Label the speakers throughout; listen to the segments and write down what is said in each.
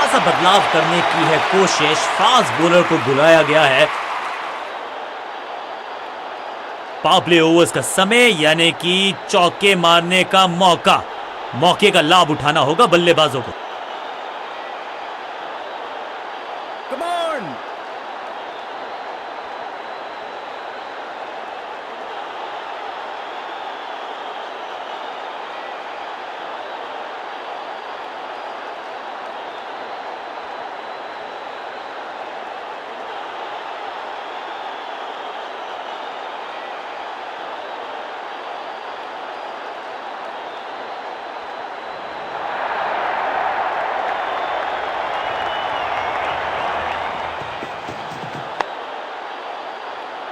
Speaker 1: सा बदलाव करने की है कोशिश। फास्ट बॉलर को बुलाया गया है। पावर प्ले ओवर्स का समय, यानी कि चौके मारने का मौके का लाभ उठाना होगा बल्लेबाजों को।
Speaker 2: Come on!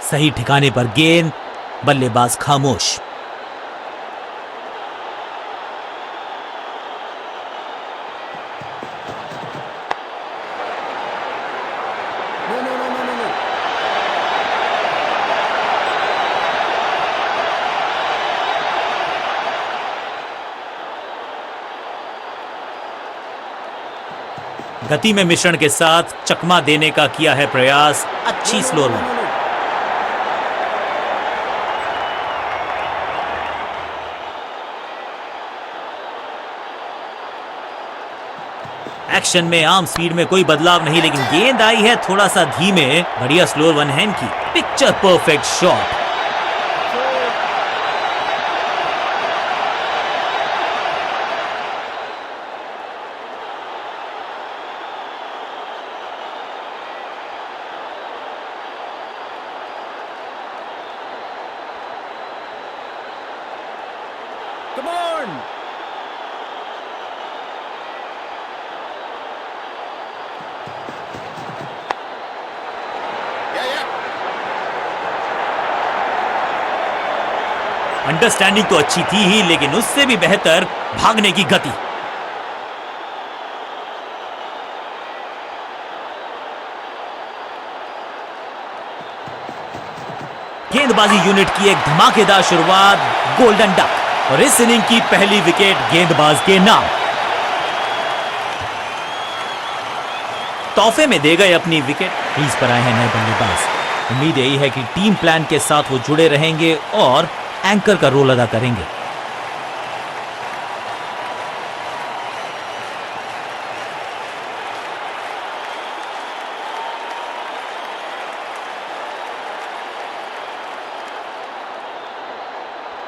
Speaker 1: सही ठिकाने पर गेंद, बल्लेबाज खामोश।
Speaker 2: No, no, no, no, no, no.
Speaker 1: गति में मिश्रण के साथ चकमा देने का किया है प्रयास। अच्छी स्लो रन। एक्शन में आर्म स्पीड में कोई बदलाव नहीं, लेकिन गेंद आई है थोड़ा सा धीमे। बढ़िया स्लो वन हैंड की picture perfect shot.
Speaker 2: Come on! Yeah, yeah.
Speaker 1: Understanding तो अच्छी थी ही, लेकिन उससे भी बेहतर भागने की गति। गेंदबाजी यूनिट की एक धमाकेदार शुरुआत, गोल्डन डक, और इस इनिंग की पहली विकेट गेंदबाज के नाम। तोहफे में दे गए अपनी विकेट। क्रीज पर आए हैं नए बल्लेबाज। उम्मीद यही है कि टीम प्लान के साथ वो जुड़े रहेंगे और एंकर का रोल अदा करेंगे।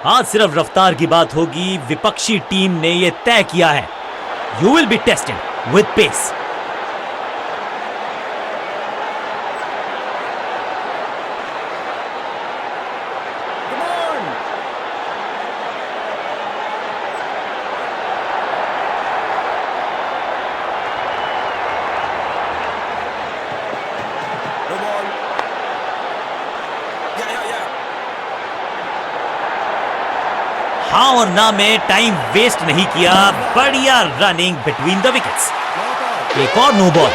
Speaker 1: आज सिर्फ रफ्तार की बात होगी। विपक्षी टीम ने यह तय किया है, you will be tested with pace.
Speaker 2: Come on! No ball. Yeah, yeah, yeah.
Speaker 1: हाँ और ना में टाइम वेस्ट नहीं किया। बढ़िया running between the wickets.
Speaker 2: Not out.
Speaker 1: एक और नो बॉल।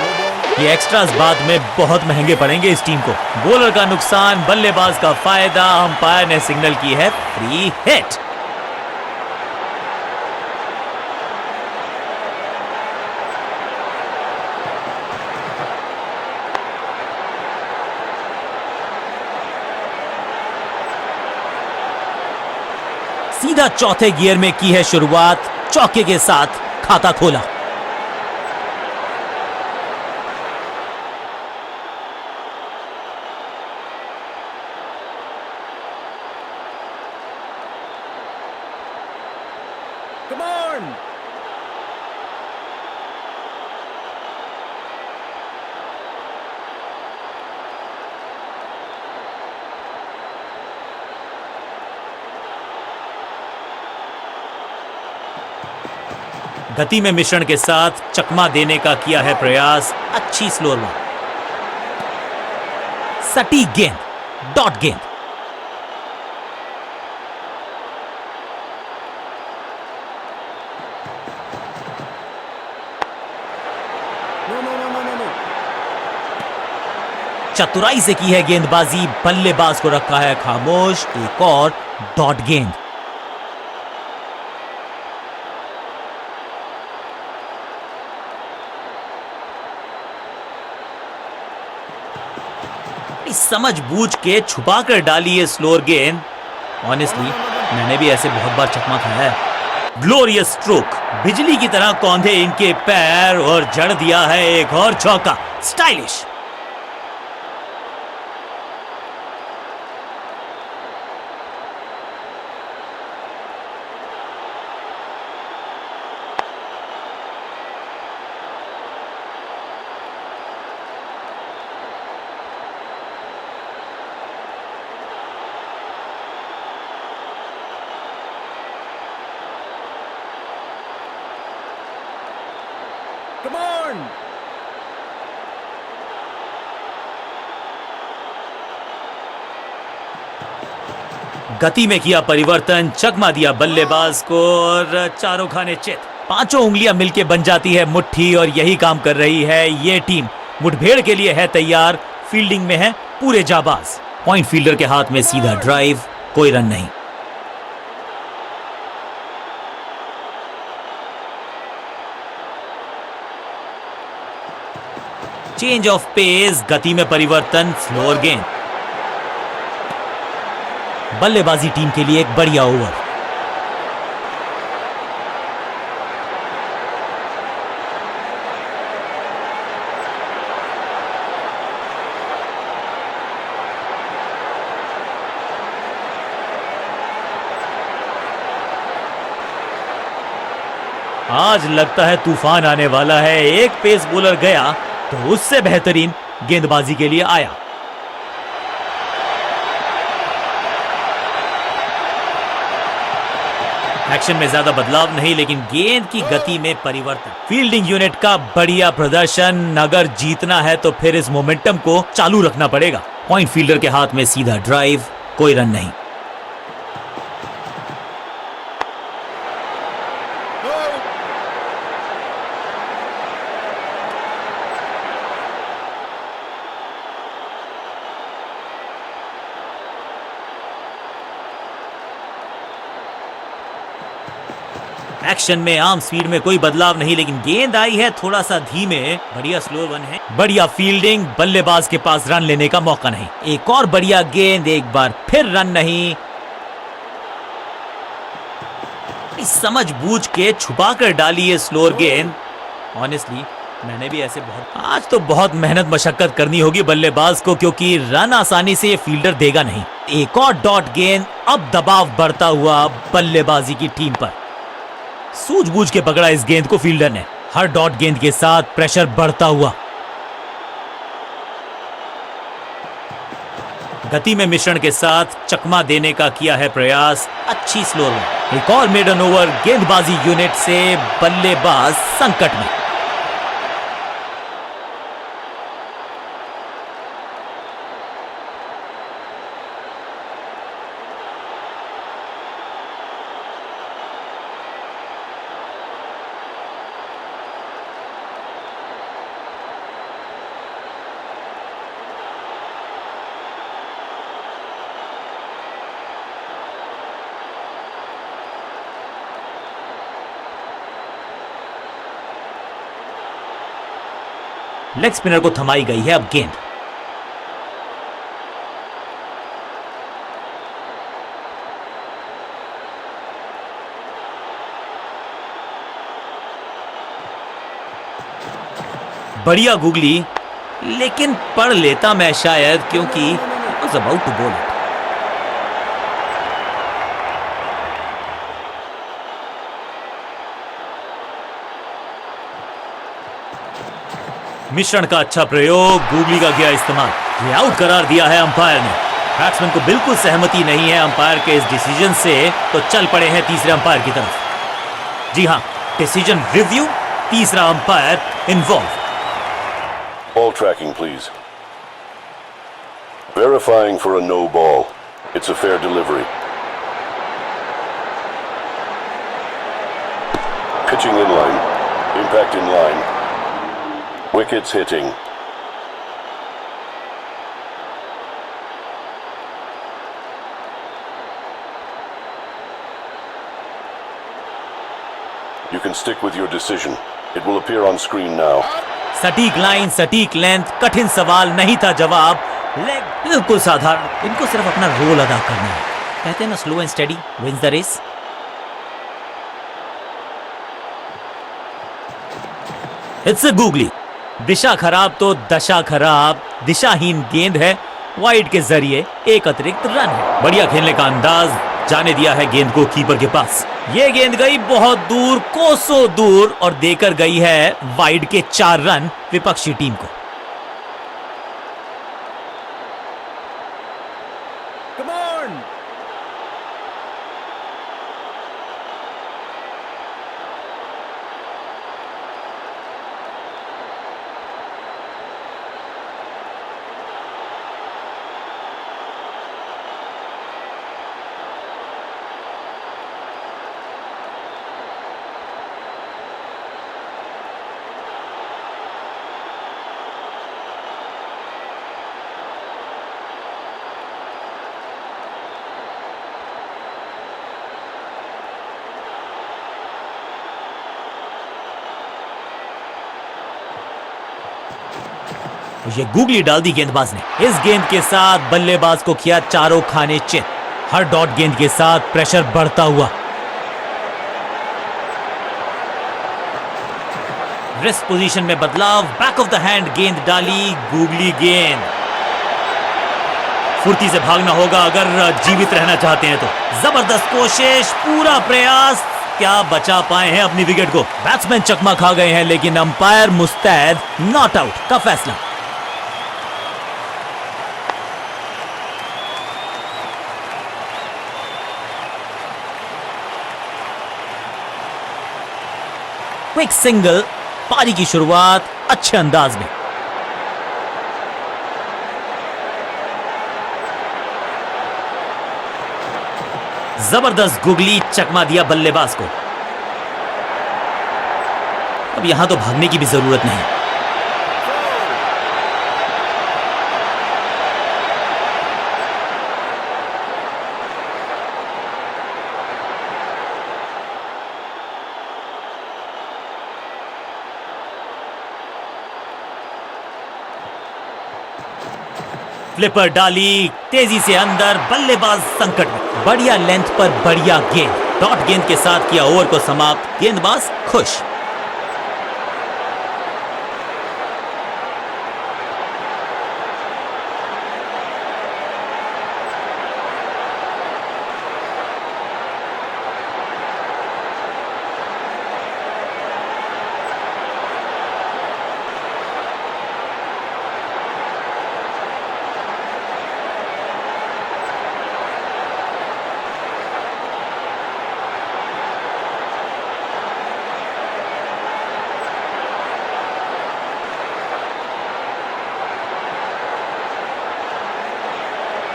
Speaker 1: ये एक्स्ट्रास बाद में बहुत महंगे पड़ेंगे इस टीम को। बॉलर का नुकसान, बल्लेबाज का फायदा। अंपायर ने सिग्नल की है फ्री हिट। सीधा चौथे गियर में की है शुरुआत। चौके के साथ खाता खोला।
Speaker 2: Come on!
Speaker 1: गति में मिश्रण के साथ चकमा देने का किया है प्रयास। अच्छी स्लो रन। सटीक गेंद, डॉट गेंद।
Speaker 2: No, no, no, no, no, no.
Speaker 1: चतुराई से की है गेंदबाजी। बल्लेबाज को रखा है खामोश। एक और डॉट गेंद। समझबूझ के छुपा कर डाली है स्लोअर गेंद। ऑनेस्टली मैंने भी ऐसे बहुत बार चकमा खाया है। ग्लोरियस स्ट्रोक, बिजली की तरह कौंधे इनके पैर और जड़ दिया है एक और चौका। स्टाइलिश।
Speaker 2: Come on!
Speaker 1: गति में किया परिवर्तन, चकमा दिया बल्लेबाज को और चारों खाने चित। पांचों उंगलियां मिलके बन जाती है मुट्ठी और यही काम कर रही है ये टीम। मुठभेड़ के लिए है तैयार, फील्डिंग में है पूरे जाबाज। पॉइंट फील्डर के हाथ में सीधा ड्राइव, कोई रन नहीं। चेंज ऑफ पेस, गति में परिवर्तन, स्लोअर गेंद। बल्लेबाजी टीम के लिए एक बढ़िया ओवर। आज लगता है तूफान आने वाला है। एक पेस बॉलर गया तो उससे बेहतरीन गेंदबाजी के लिए आया। एक्शन में ज्यादा बदलाव नहीं, लेकिन गेंद की गति में परिवर्तन। फील्डिंग यूनिट का बढ़िया प्रदर्शन। अगर जीतना है तो फिर इस मोमेंटम को चालू रखना पड़ेगा। पॉइंट फील्डर के हाथ में सीधा ड्राइव, कोई रन नहीं। एक्शन में आर्म स्पीड में कोई बदलाव नहीं, लेकिन गेंद आई है थोड़ा सा धीमे। बढ़िया स्लो वन है, बढ़िया फील्डिंग। बल्लेबाज के पास रन लेने का मौका नहीं। एक और बढ़िया गेंद, एक बार फिर रन नहीं। समझबूझ के छुपा कर डाली है स्लोअर गेंद। ऑनेस्टली मैंने भी ऐसे आज तो बहुत मेहनत मशक्कत करनी होगी बल्लेबाज को, क्योंकि रन आसानी से ये फील्डर देगा नहीं। एक और डॉट गेंद। अब दबाव बढ़ता हुआ बल्लेबाजी की टीम पर। सूझबूझ के पकड़ा इस गेंद को फील्डर ने। हर डॉट गेंद के साथ प्रेशर बढ़ता हुआ। गति में मिश्रण के साथ चकमा देने का किया है प्रयास। अच्छी स्लो रन। एक और मेडन ओवर गेंदबाजी यूनिट से। बल्लेबाज संकट में। लेग स्पिनर को थमाई गई है अब गेंद। बढ़िया गुगली, लेकिन पढ़ लेता मैं शायद, क्योंकि was about to bowl it. मिश्रण का अच्छा प्रयोग, गूगली का किया इस्तेमाल। ये आउट करार दिया है अंपायर ने। बैट्समैन को बिल्कुल सहमति नहीं है अंपायर के इस डिसीजन से, तो चल पड़े हैं तीसरे अंपायर की तरफ। जी हां, डिसीजन रिव्यू, तीसरा umpire involve.
Speaker 3: Ball tracking, please. Verifying for a no ball. It's a fair delivery. Pitching in line. Impact in line. Wickets hitting. You can stick with your decision. It will appear on screen now.
Speaker 1: सटीक line, सटीक length, कठिन सवाल नहीं था जवाब। Leg बिल्कुल साधारण, इनको सिर्फ अपना रोल अदा करना है। कहते हैं ना, slow and steady wins the race. It's a googly. दिशा खराब तो दशा खराब, दिशाहीन गेंद है, वाइड के जरिए एक अतिरिक्त रन है। बढ़िया खेलने का अंदाज, जाने दिया है गेंद को कीपर के पास। ये गेंद गई बहुत दूर, कोसों दूर, और देकर गई है वाइड के 4 रन विपक्षी टीम को।
Speaker 2: Come on!
Speaker 1: ये गूगली डाल दी गेंदबाज ने। इस गेंद के साथ बल्लेबाज को किया चारों खाने चित। हर डॉट गेंद के साथ प्रेशर बढ़ता हुआ। रिस्ट पोजीशन में बदलाव, बैक ऑफ द हैंड गेंद डाली, गूगली गेंद। फुर्ती से भागना होगा अगर जीवित रहना चाहते हैं तो। जबरदस्त कोशिश, पूरा प्रयास, क्या बचा पाए हैं अपनी विकेट को। बैट्समैन चकमा खा गए हैं, लेकिन अंपायर मुस्तैद, नॉट आउट का फैसला। क्विक सिंगल, पारी की शुरुआत अच्छे अंदाज में। जबरदस्त गुगली, चकमा दिया बल्लेबाज को। अब यहां तो भागने की भी जरूरत नहीं। फ्लिपर डाली, तेजी से अंदर, बल्लेबाज संकट में। बढ़िया लेंथ पर बढ़िया गेंद, डॉट गेंद के साथ किया ओवर को समाप्त, गेंदबाज खुश।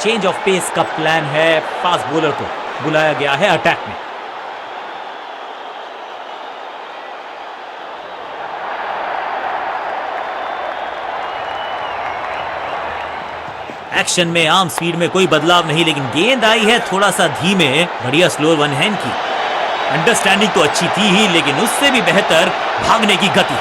Speaker 1: चेंज ऑफ पेस का प्लान है, फास्ट बॉलर को बुलाया गया है अटैक में। एक्शन में आर्म स्पीड में कोई बदलाव नहीं, लेकिन गेंद आई है थोड़ा सा धीमे। बढ़िया स्लोअर वन हैंड की। अंडरस्टैंडिंग तो अच्छी थी ही, लेकिन उससे भी बेहतर भागने की गति।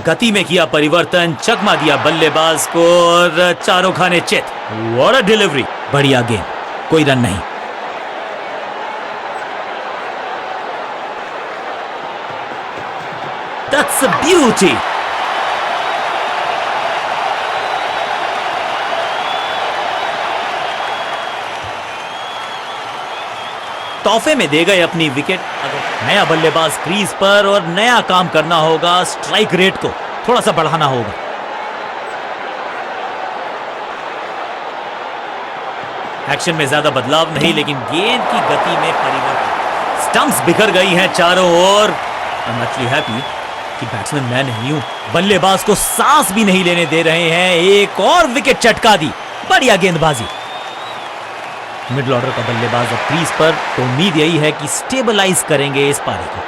Speaker 1: गति में किया परिवर्तन, चकमा दिया बल्लेबाज को और चारों खाने चित। व्हाट अ डिलीवरी, बढ़िया गेंद, कोई रन नहीं। That's a beauty. तोहफे में दे गए अपनी विकेट। नया बल्लेबाज क्रीज पर और नया काम करना होगा, स्ट्राइक रेट को थोड़ा सा बढ़ाना होगा। एक्शन में ज्यादा बदलाव नहीं, लेकिन गेंद की गति में परिवर्तन। स्टंप्स बिखर गई हैं चारों ओर। आई एम एक्चुअली हैप्पी कि बैट्समैन मैं नहीं हूं। बल्लेबाज को सांस भी नहीं लेने दे रहे हैं। एक और विकेट चटका दी, बढ़िया गेंदबाजी। मिडिल ऑर्डर का बल्लेबाज अब क्रीज पर, तो उम्मीद यही है कि स्टेबलाइज करेंगे इस पारी को।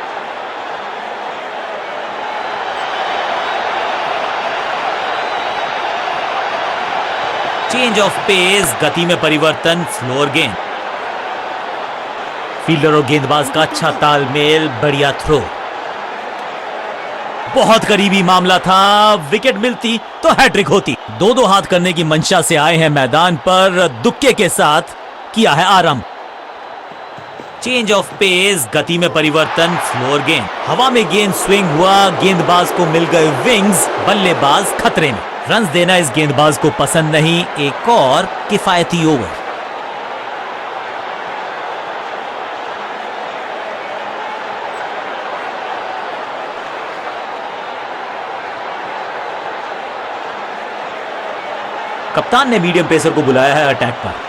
Speaker 1: चेंज ऑफ पेस, गति में परिवर्तन, स्लोअर गेंद। फील्डर और गेंदबाज का अच्छा तालमेल, बढ़िया थ्रो। बहुत करीबी मामला था, विकेट मिलती तो हैट्रिक होती। दो दो हाथ करने की मंशा से आए हैं मैदान पर, दुक्के के साथ किया है आरंभ। चेंज ऑफ पेस, गति में परिवर्तन, फ्लोर गेंद। हवा में गेंद स्विंग हुआ, गेंदबाज को मिल गए विंग्स, बल्लेबाज खतरे में। रन्स देना इस गेंदबाज को पसंद नहीं, एक और किफायती ओवर। कप्तान ने मीडियम पेसर को बुलाया है अटैक पर।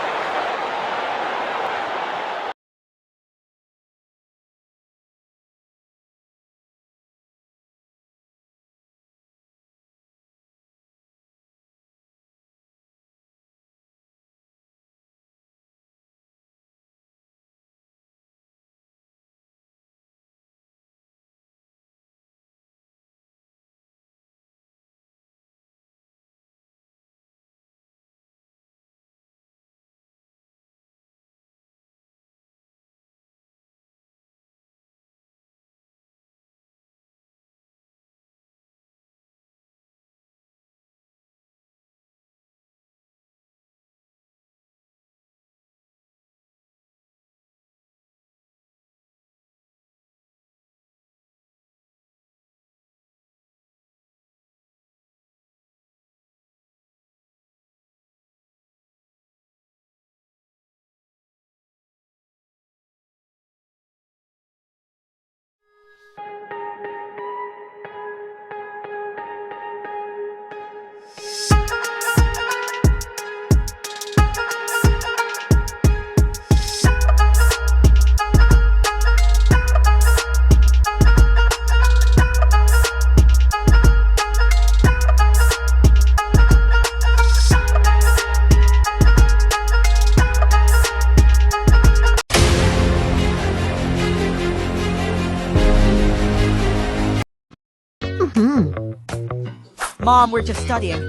Speaker 4: Mom, we're just studying.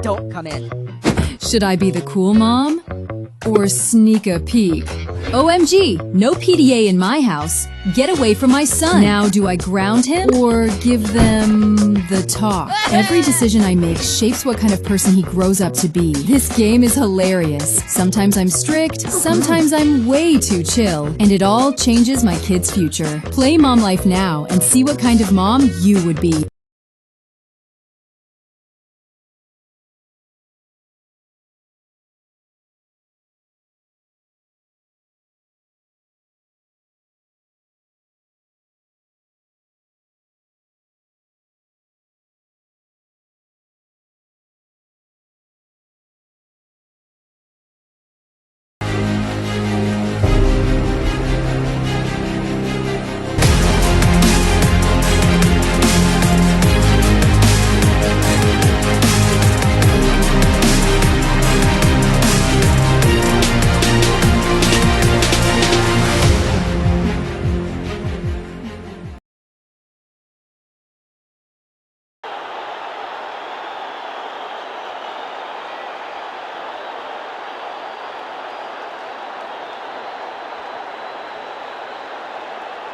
Speaker 4: Don't come in.
Speaker 5: Should I be the cool mom? Or sneak a peek? OMG, no PDA in my house. Get away from my son. Now do I ground him or give them the talk? Every decision I make shapes what kind of person he grows up to be. This game is hilarious. Sometimes I'm strict, sometimes I'm way too chill. And it all changes my kid's future. Play Mom Life now and see what kind of mom you would be.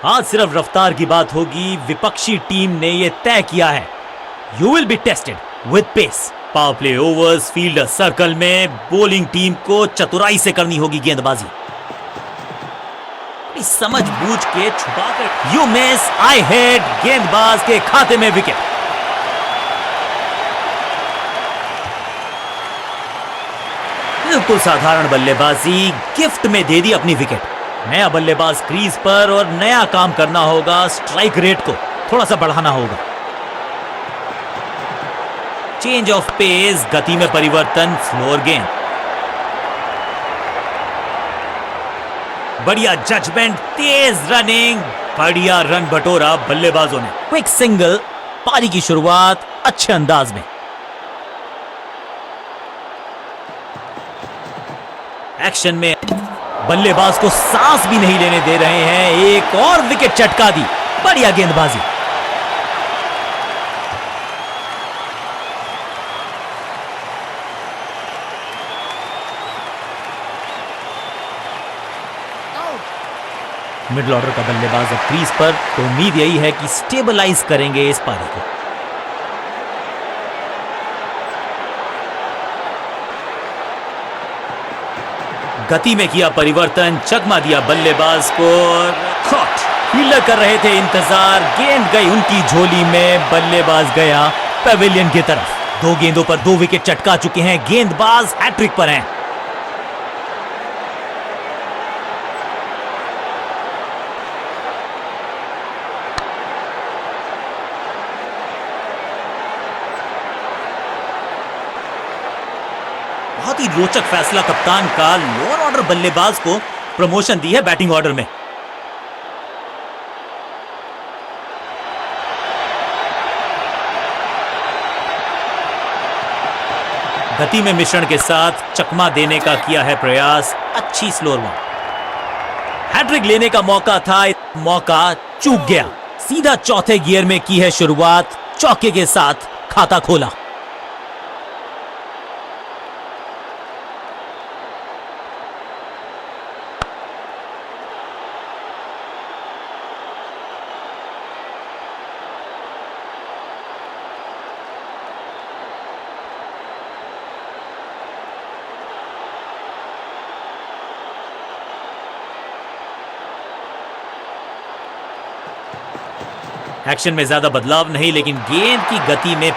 Speaker 1: आज सिर्फ रफ्तार की बात होगी, विपक्षी team ने यह तय किया है। You will be tested with pace. Power play overs, fielder circle में, बॉलिंग टीम को चतुराई से करनी होगी गेंदबाजी। समझ बूझ के छुपाकर यू मिस, आई हेड, गेंदबाज के खाते में विकेट। बिल्कुल साधारण बल्लेबाजी, गिफ्ट में दे दी अपनी विकेट। नया बल्लेबाज क्रीज पर और नया काम करना होगा, स्ट्राइक रेट को थोड़ा सा बढ़ाना होगा। चेंज ऑफ पेस, गति में परिवर्तन, फ्लोर गेंद। बढ़िया जजमेंट, तेज रनिंग, बढ़िया रन बटोरा बल्लेबाजों ने। क्विक सिंगल, पारी की शुरुआत अच्छे अंदाज में। एक्शन में बल्लेबाज को सांस भी नहीं लेने दे रहे हैं, एक और विकेट चटका दी। बढ़िया गेंदबाजी। मिडिल ऑर्डर का बल्लेबाज अब क्रीज पर, तो उम्मीद यही है कि स्टेबलाइज करेंगे इस पारी को। गति में किया परिवर्तन, चकमा दिया बल्लेबाज को, कॉट। फील्डर कर रहे थे इंतजार, गेंद गई उनकी झोली में, बल्लेबाज गया पवेलियन की तरफ। 2 गेंदों पर 2 विकेट चटका चुके हैं, गेंदबाज हैट्रिक पर हैं। बहुत ही रोचक फैसला कप्तान का, लोअर ऑर्डर बल्लेबाज को प्रमोशन दी है बैटिंग ऑर्डर में। गति में मिश्रण के साथ चकमा देने का किया है प्रयास, अच्छी स्लोअर वन। हैट्रिक लेने का मौका था, मौका चूक गया। सीधा चौथे गियर में की है शुरुआत, चौके के साथ खाता खोला। एक्शन में ज्यादा बदलाव नहीं, लेकिन गेंद की गति में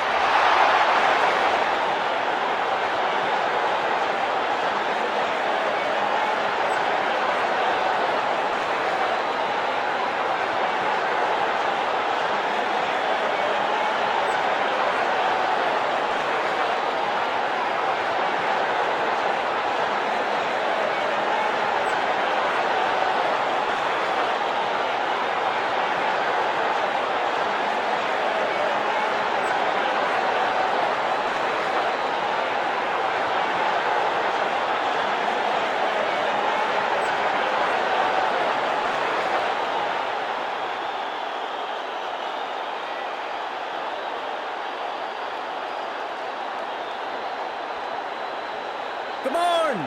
Speaker 2: Come on!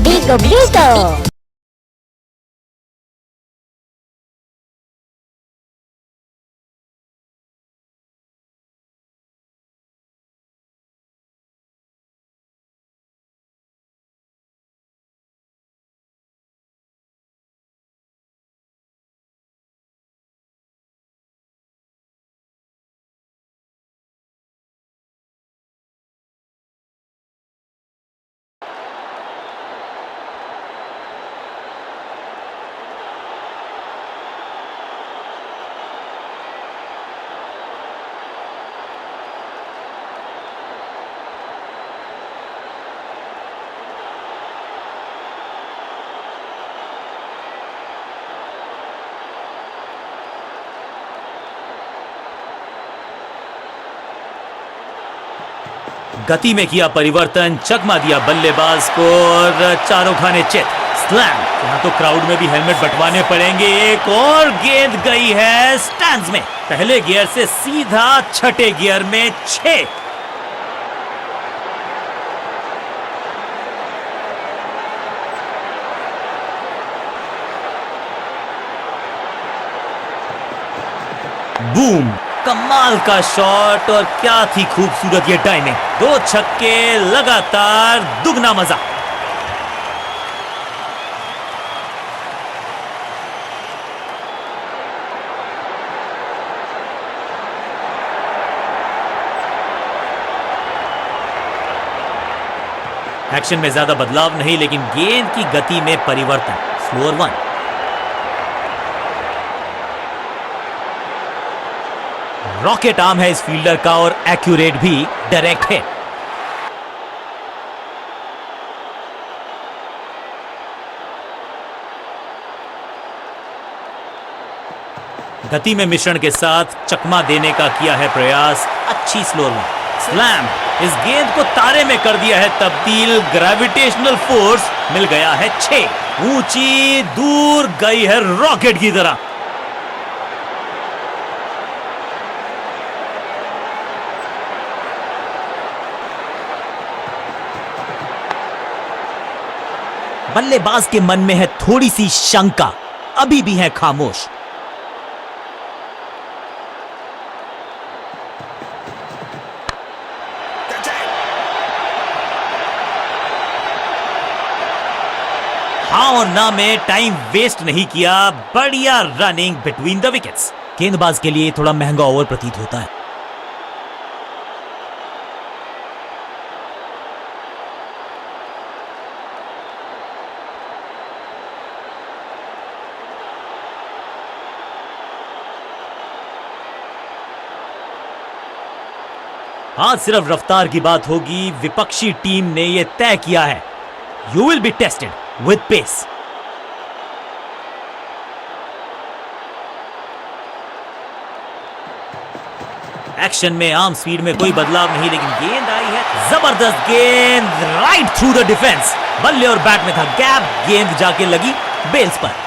Speaker 6: Bigo Bigo.
Speaker 1: गति में किया परिवर्तन, चकमा दिया बल्लेबाज को और चारों खाने चित। स्लैम। यहाँ तो क्राउड में भी हेलमेट बंटवाने पड़ेंगे। एक और गेंद गई है स्टैंड्स में, पहले गियर से सीधा छठे गियर में 6। बूम, कमाल का शॉट और क्या थी खूबसूरत ये टाइमिंग। 2 छक्के लगातार, दुगना मजा। एक्शन में ज्यादा बदलाव नहीं, लेकिन गेंद की गति में परिवर्तन। Slower one. रॉकेट आर्म है इस फील्डर का और एक्यूरेट भी, डायरेक्ट है। गति में मिश्रण के साथ चकमा देने का किया है प्रयास। अच्छी स्लो में स्लैम, इस गेंद को तारे में कर दिया है तब्दील। ग्रेविटेशनल फोर्स मिल गया है 6। ऊंची दूर गई है रॉकेट की तरह। बल्लेबाज के मन में है थोड़ी सी शंका, अभी भी है खामोश। हाँ और ना में टाइम वेस्ट नहीं किया। बढ़िया रनिंग बिटवीन द विकेट्स। गेंदबाज के लिए थोड़ा महंगा ओवर प्रतीत होता है। आज सिर्फ रफ्तार की बात होगी। विपक्षी टीम ने यह तय किया है, you will be tested with pace. Action में आर्म स्पीड में कोई बदलाव नहीं, लेकिन गेंद आई है जबरदस्त गेंद राइट थ्रू द डिफेंस। बल्ले और बैट में था गैप, गेंद जाके लगी बेल्स पर।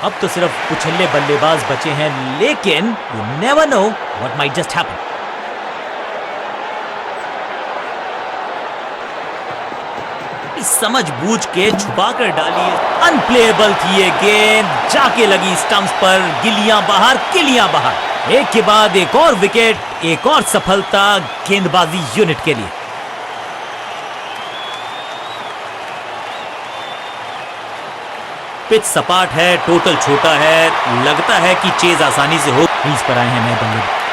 Speaker 1: अब तो सिर्फ कुछल्ले बल्लेबाज बचे हैं, लेकिन you never know what might just happen. समझ बूझ के छुपा कर डाली, अनप्लेएबल थी ये गेंद, जाके लगी स्टंप्स पर। गिलियां बाहर, किलियां बाहर। एक के बाद एक और विकेट, एक और सफलता गेंदबाजी यूनिट के लिए। पिच सपाट है, टोटल छोटा है, लगता है कि चेज आसानी से हो। क्रीज पर आए हैं नए बल्लेबाज,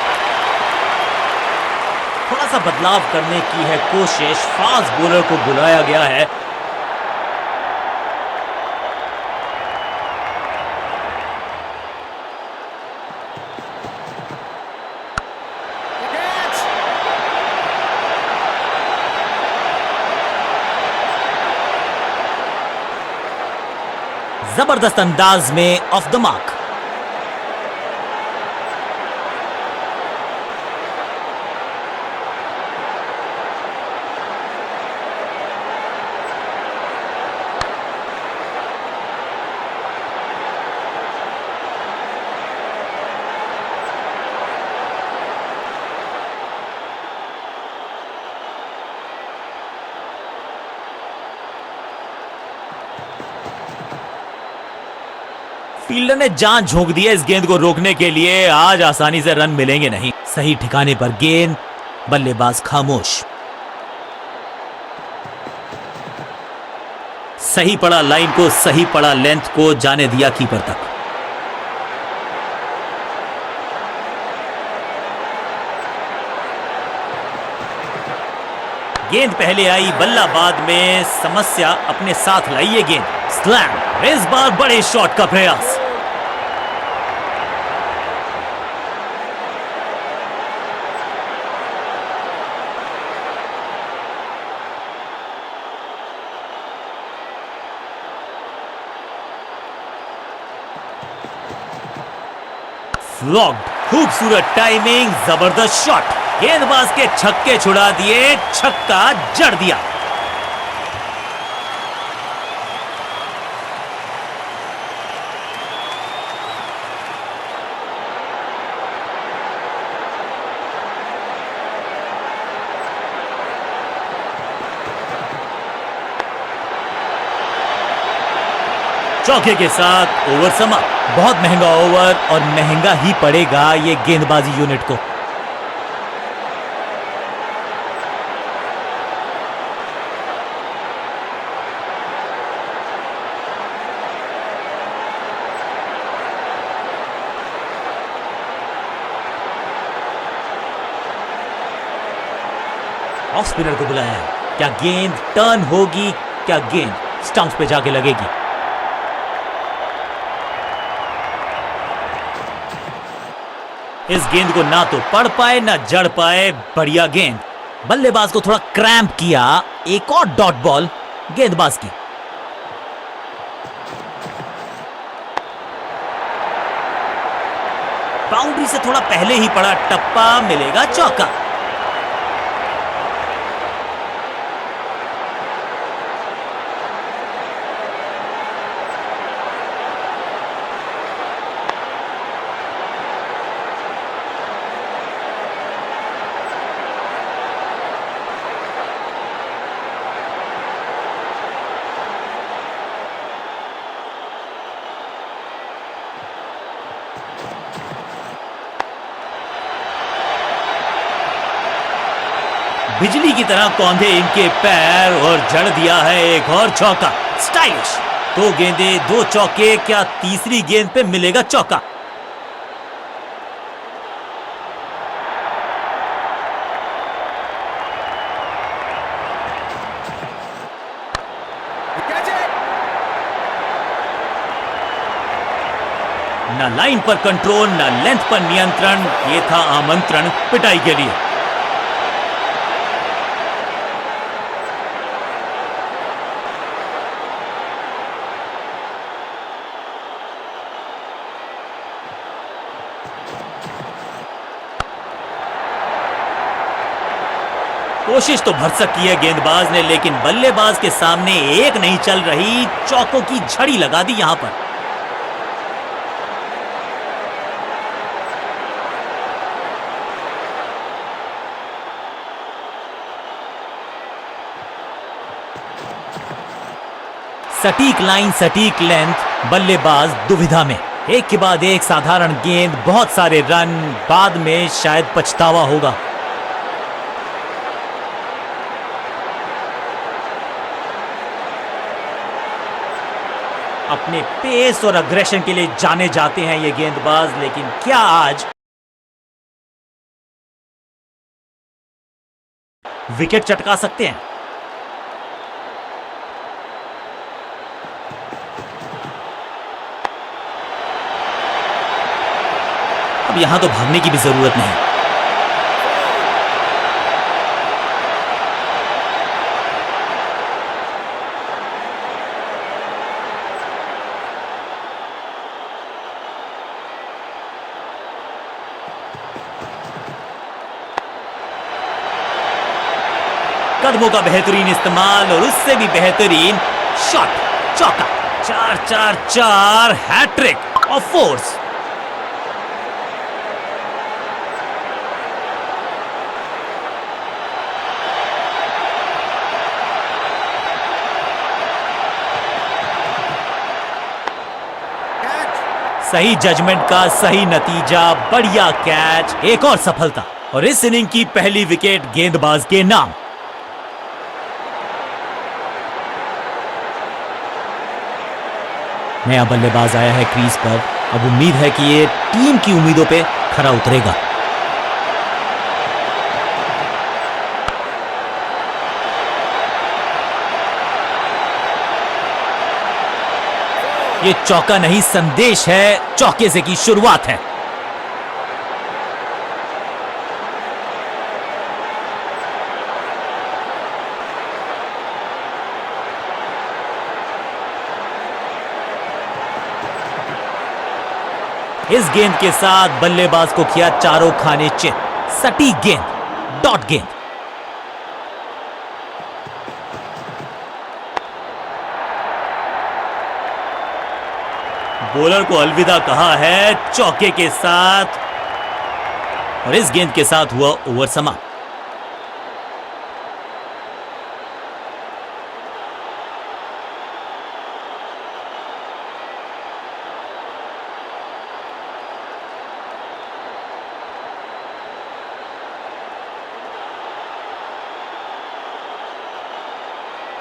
Speaker 1: थोड़ा सा बदलाव करने की है कोशिश। फास्ट बॉलर को बुलाया गया है। जबरदस्त अंदाज में ऑफ द मार्क। फील्डर ने जान झोंक दी है इस गेंद को रोकने के लिए। आज आसानी से रन मिलेंगे नहीं। सही ठिकाने पर गेंद, बल्लेबाज खामोश। सही पड़ा लाइन को, सही पड़ा लेंथ को, जाने दिया कीपर तक। गेंद पहले आई, बल्ला बाद में। समस्या अपने साथ लाई ये गेंद। स्लैम, इस बार बड़े शॉट का प्रयास। फ्लॉग्ड, खूबसूरत टाइमिंग, जबरदस्त शॉट। गेंदबाज के छक्के छुड़ा दिए, छक्का जड़ दिया। चौके के साथ ओवर समाप्त। बहुत महंगा ओवर और महंगा ही पड़ेगा ये गेंदबाजी यूनिट को। ऑफ स्पिनर को बुलाया है। क्या गेंद टर्न होगी? क्या गेंद स्टंप्स पे जाके लगेगी? इस गेंद को ना तो पढ़ पाए ना जड़ पाए। बढ़िया गेंद, बल्लेबाज को थोड़ा क्रैम्प किया। एक और डॉट बॉल गेंदबाज की। बाउंड्री से थोड़ा पहले ही पड़ा टप्पा, मिलेगा चौका। बिजली की तरह कौंधे इनके पैर और जड़ दिया है एक और चौका। स्टाइलिश। 2 गेंदे 2 चौके, क्या तीसरी गेंद पे मिलेगा चौका?
Speaker 2: Catch it!
Speaker 1: ना लाइन पर कंट्रोल, ना लेंथ पर नियंत्रण। ये था आमंत्रण पिटाई के लिए। कोशिश तो भरसक की है गेंदबाज ने, लेकिन बल्लेबाज के सामने एक नहीं चल रही। चौकों की झड़ी लगा दी यहां पर। सटीक लाइन, सटीक लेंथ, बल्लेबाज दुविधा में। एक के बाद एक साधारण गेंद, बहुत सारे रन, बाद में शायद पछतावा होगा। अपने पेस और अग्रेशन के लिए जाने जाते हैं ये गेंदबाज, लेकिन क्या आज विकेट चटका सकते हैं? अब यहां तो भागने की भी जरूरत नहीं। कदमों का बेहतरीन इस्तेमाल और उससे भी बेहतरीन शॉट, चौका। 4-4-4 हैट्रिक ऑफ फोर्स। सही जजमेंट का सही नतीजा, बढ़िया कैच, एक और सफलता और इस इनिंग की पहली विकेट गेंदबाज के नाम। नया बल्लेबाज आया है क्रीज पर। अब उम्मीद है कि ये टीम की उम्मीदों पे खरा उतरेगा। ये चौका नहीं, संदेश है, चौके से की शुरुआत है। इस गेंद के साथ बल्लेबाज को किया चारों खाने चित। सटीक गेंद, डॉट गेंद। बॉलर को अलविदा कहा है चौके के साथ और इस गेंद के साथ हुआ ओवर समाप्त।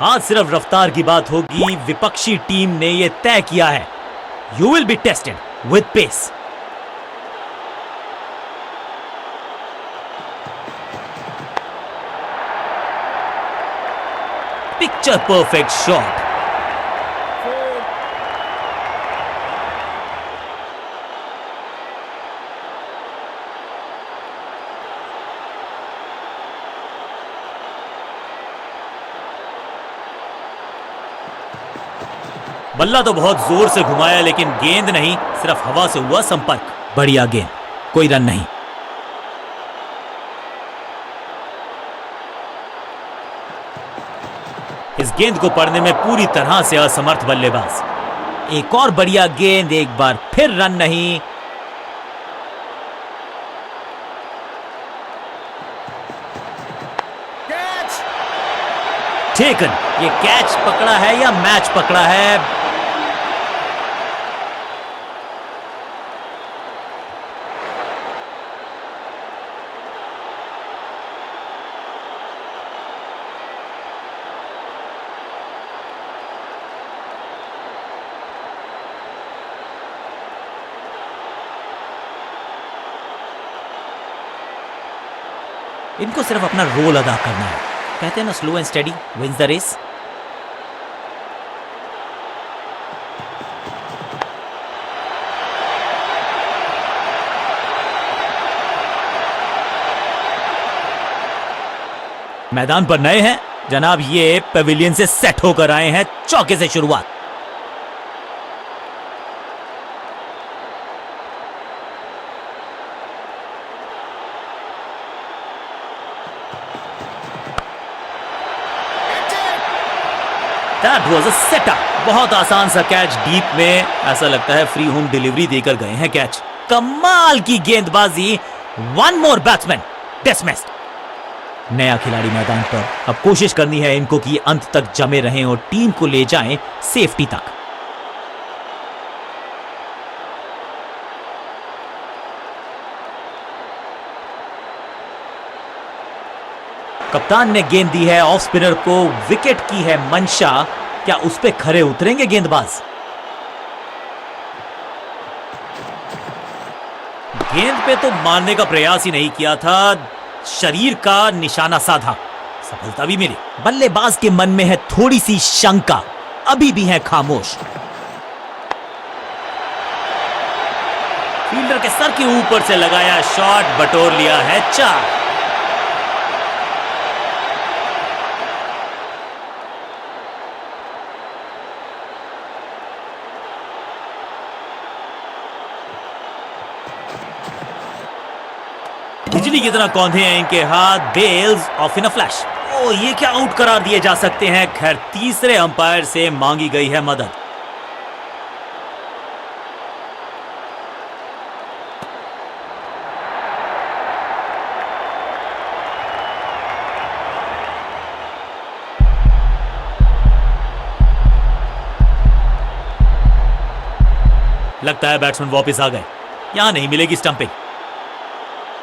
Speaker 1: आज सिर्फ रफ्तार की बात होगी। विपक्षी टीम ने यह तय किया है, you will be tested with pace. Picture perfect shot. बल्ला तो बहुत जोर से घुमाया, लेकिन गेंद नहीं, सिर्फ हवा से हुआ संपर्क। बढ़िया गेंद। कोई रन नहीं। इस गेंद को पढ़ने में पूरी तरह से असमर्थ बल्लेबाज। एक और बढ़िया गेंद, एक बार फिर रन नहीं।
Speaker 2: Catch!
Speaker 1: टेकन। ये कैच पकड़ा है या मैच पकड़ा है? इनको सिर्फ अपना रोल अदा करना है। कहते हैं ना, slow and steady wins the race. मैदान पर नए हैं जनाब, ये पेविलियन से सेट होकर आए हैं। चौके से शुरुआत। That was a setup. बहुत आसान सा कैच डीप में। ऐसा लगता है फ्री होम डिलीवरी देकर गए हैं कैच। कमाल की गेंदबाजी। One more batsman dismissed. नया खिलाड़ी मैदान पर। अब कोशिश करनी है इनको कि अंत तक जमे रहें और टीम को ले जाएं सेफ्टी तक। कप्तान ने गेंद दी है ऑफ स्पिनर को। विकेट की है मंशा। क्या उस पे खरे उतरेंगे गेंदबाज? गेंद पे तो मारने का प्रयास ही नहीं किया था, शरीर का निशाना साधा। सफलता भी मिली। बल्लेबाज के मन में है थोड़ी सी शंका, अभी भी है खामोश। फील्डर के सर के ऊपर से लगाया शॉट, बटोर लिया है 4। बिजली की तरह कौंधे हैं इनके हाथ। Bails off in a flash. Oh, ये क्या आउट करार दिए जा सकते हैं। खैर, तीसरे अंपायर से मांगी गई है मदद। लगता है बैट्समैन वापस आ गए। यहां नहीं मिलेगी स्टंपिंग।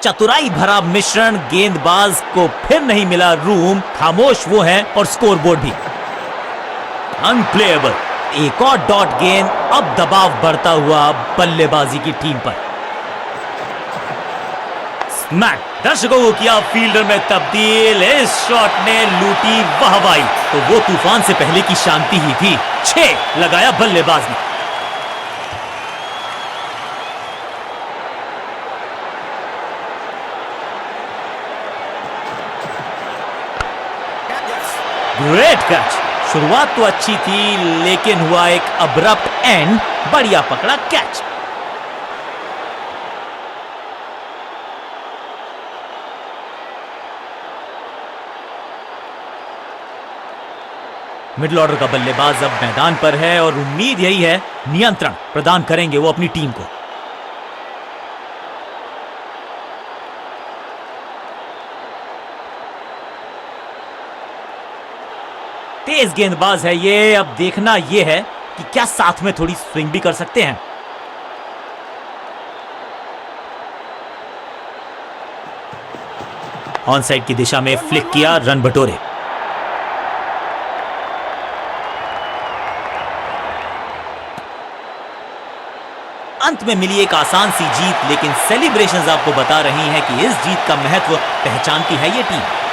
Speaker 1: चतुराई भरा मिश्रण। गेंदबाज को फिर नहीं मिला रूम। खामोश वो है और स्कोरबोर्ड भी अनप्लेएबल। एक और डॉट गेंद। अब दबाव बढ़ता हुआ बल्लेबाजी की टीम पर। स्मैक। दर्शकों को किया फील्डर में तब्दील। इस शॉट ने लूटी वाहवाही। तो वो तूफान से पहले की शांति ही थी। 6 लगाया बल्लेबाज ने। Great catch. शुरुआत तो अच्छी थी लेकिन हुआ एक अब्रप्ट एंड। बढ़िया पकड़ा कैच। मिडिल ऑर्डर का बल्लेबाज अब मैदान पर है और उम्मीद यही है नियंत्रण प्रदान करेंगे वो अपनी टीम को। तेज गेंदबाज है ये। अब देखना यह है कि क्या साथ में थोड़ी स्विंग भी कर सकते हैं। ऑन साइड की दिशा में फ्लिक किया, रन बटोरे। अंत में मिली एक आसान सी जीत, लेकिन सेलिब्रेशंस आपको बता रही हैं कि इस जीत का महत्व पहचानती है ये टीम।